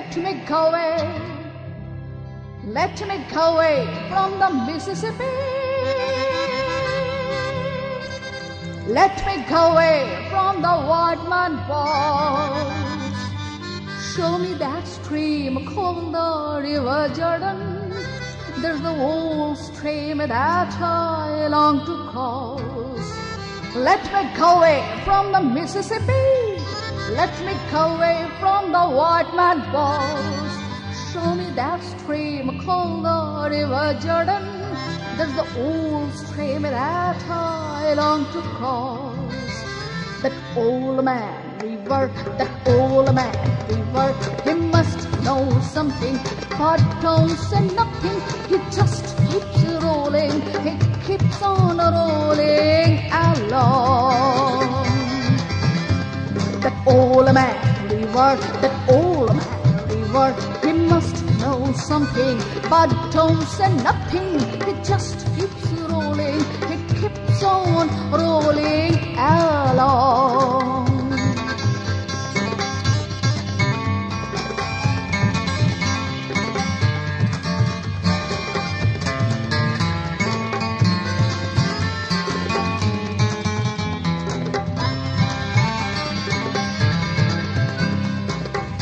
Let me go away. Let me go away from the Mississippi. Let me go away from the white man walls. Show me that stream called the River Jordan. There's the old stream that I long to cross. Let me go away from the Mississippi. Let me go away from the white man walls. Show me that stream called the River Jordan. There's the old stream that I long to cross. That old man river, that old man river, he must know something, but don't say nothing. He just keeps rolling, he keeps on rolling along. That old man river, that old man river, he must know something, but don't say nothing. He just keeps rolling, he keeps on rolling along.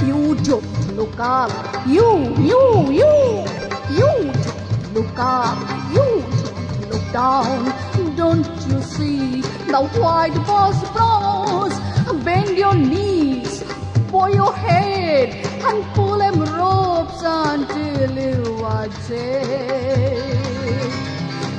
You don't look up, you don't look up, you don't look down. Don't you see the white boss bros? Bend your knees, bow your head, and pull them ropes until you are dead.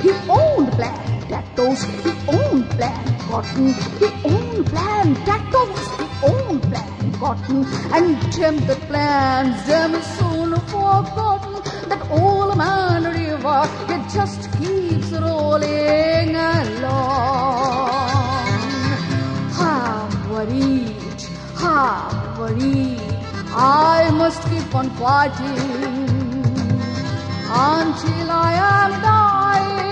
He owned plantatos, he owned plant cotton, he owned plantatos, he owned plant cotton, and tempted plants, them soon forgotten. That old man river, it just keeps rolling along. I'm worried, I must keep on fighting until I am dying.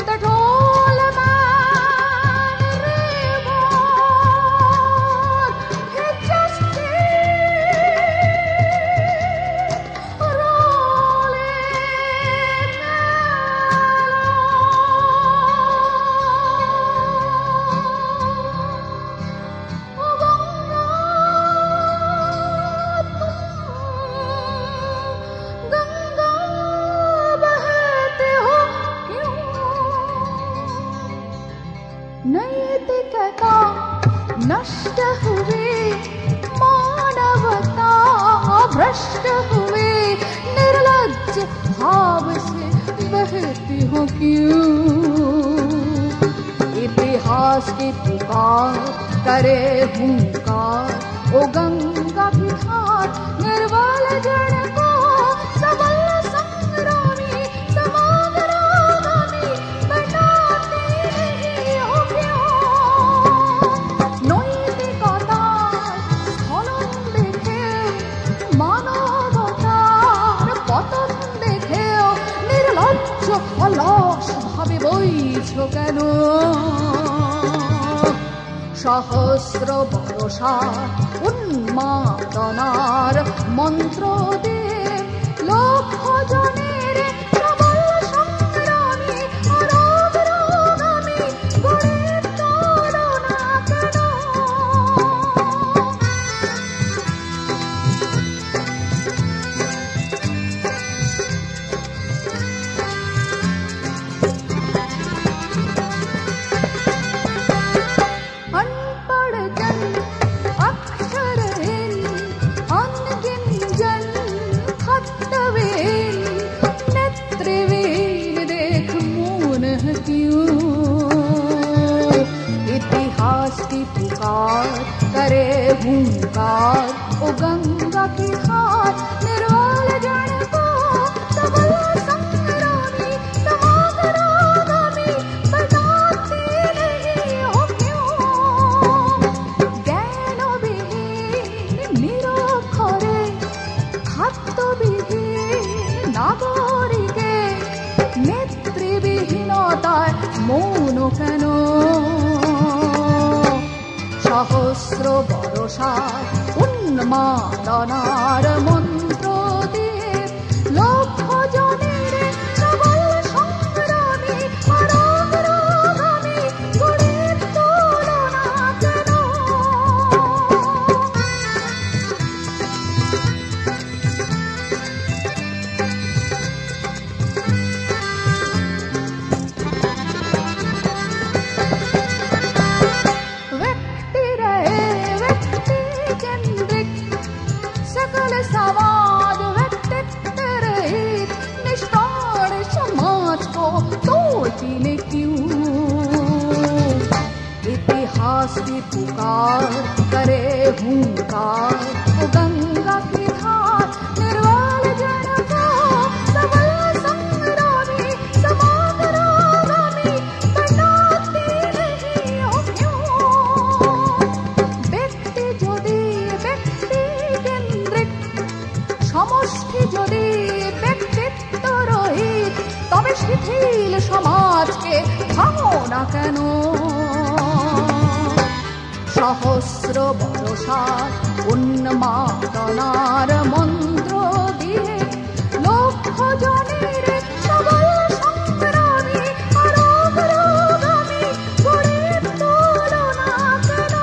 That old man river, it just keeps rolling Ganga बहते हो क्यों? नैतिकता नष्ट हुई, मानवता भ्रष्ट हुई, निर्लज्ज भाव से बहती हो क्यों? इतिहास की पुकार करे हुंकार, ओ गंगा की घाट निर्बल जन को सबल संग्रामी समागरागामी बनाती नहीं हो क्यों? नैतिकता स्खलन देखे, मानवतार पतन देखे, निर्लज्ज অলস ভাবে বইছ কেন? সহস্র বরষার উন্মাদনার মন্ত্র দিয়ে লক্ষ জনের প্রবল সংগ্রামী অনাগ্রগামী গড়ে তোলো না কেন? करे हुंकार, ओ गंगा की घाट निर्बल जन को सबल संग्रामी समागरागामी बनाती नहीं हो क्यों? জ্ঞানবিহীন নিরক্ষরে, খাদ্যবিহীন নাগরিকে, নেতৃবিহীনতায় মৌন কেন? সহস্র বড় বরসায় উন্মাদনার মন্ত্র দিয়ে লক্ষ জনের সবল সংগ্রামী পরাক্রমী গড়ে তোলো না কেন? समाज व्यक्तित्व रहित निष्ठार समाज को तोड़ती ने क्यों? इतिहास की पुकार करे हुंकार वो गंगा की धार निर्वाल जन को सबल संग्रामी समागरामी बनाती नहीं हो क्यों? व्यक्ति यदि व्यक्ति केंद्रिक সমষ্টি যদি ব্যক্তিত্ব রহিত তবে শিথিল সমাজকে ভাঙো না কেন? সহস্র বরসার উন্মাদনার মন্ত্র দিয়ে লক্ষ জনের সবল সংগ্রামী পরাক্রমী গড়ে তোলো না কেন?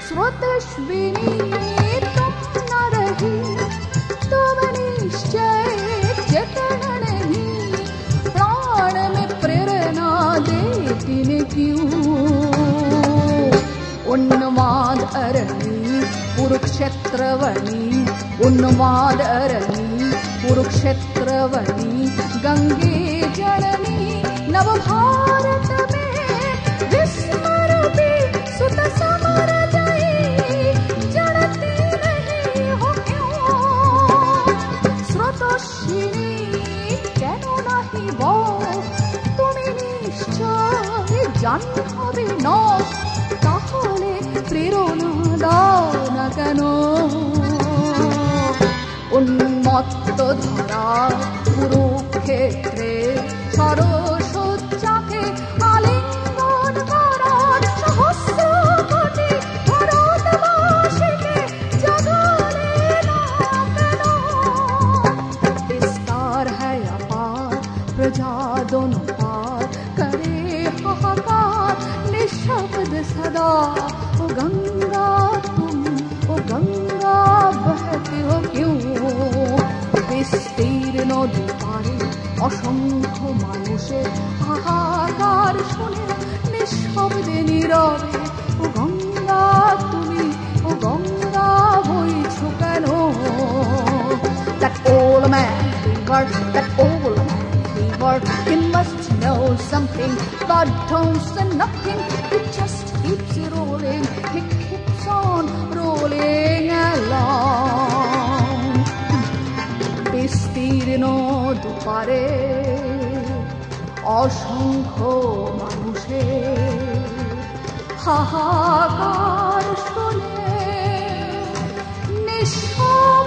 स्रोतस्विनी तुम न रही तुम निश्चय चेतन नहीं प्राण में प्रेरणा देती ने क्यों? उन्माद अरणी कुरुक्षेत्रवनी उन्माद अरणी कुरुक्षेत्रवनी गंगे जननी नव भारत में विस्मृति सुत समर কেন নাহি তুমি নিশ্চয় জাহ্নবী নও তাহলে প্রেরণা দাও না কেন? উন্মত্ত ধরা কুরুক্ষেত্রে সরসজ্জাকে আলিঙ্গন করার সহস্র কোটি ভারতবাসীকে জাগালে না কেন? विस्तार है अपार प्रजा दोनों पार करे हाहाकार निशब्द सदा ओ गंगा तुम ओ गंगा बहती हो क्यों? विस्तीर्ण दुपारे असंख्य মানুষের হাহাকার শুনে নিঃশব্দে নীরবে ও গঙ্গা তুমি ও গঙ্গা বইছো কেন? That old man fever, that old man fever. He must know something. God don't say nothing. He just keeps rolling. He keeps on rolling along. বিস্তীর্ণ দুপারে অসংখ্য মানুষের হাহাকার শুনে নিঃশ্বাস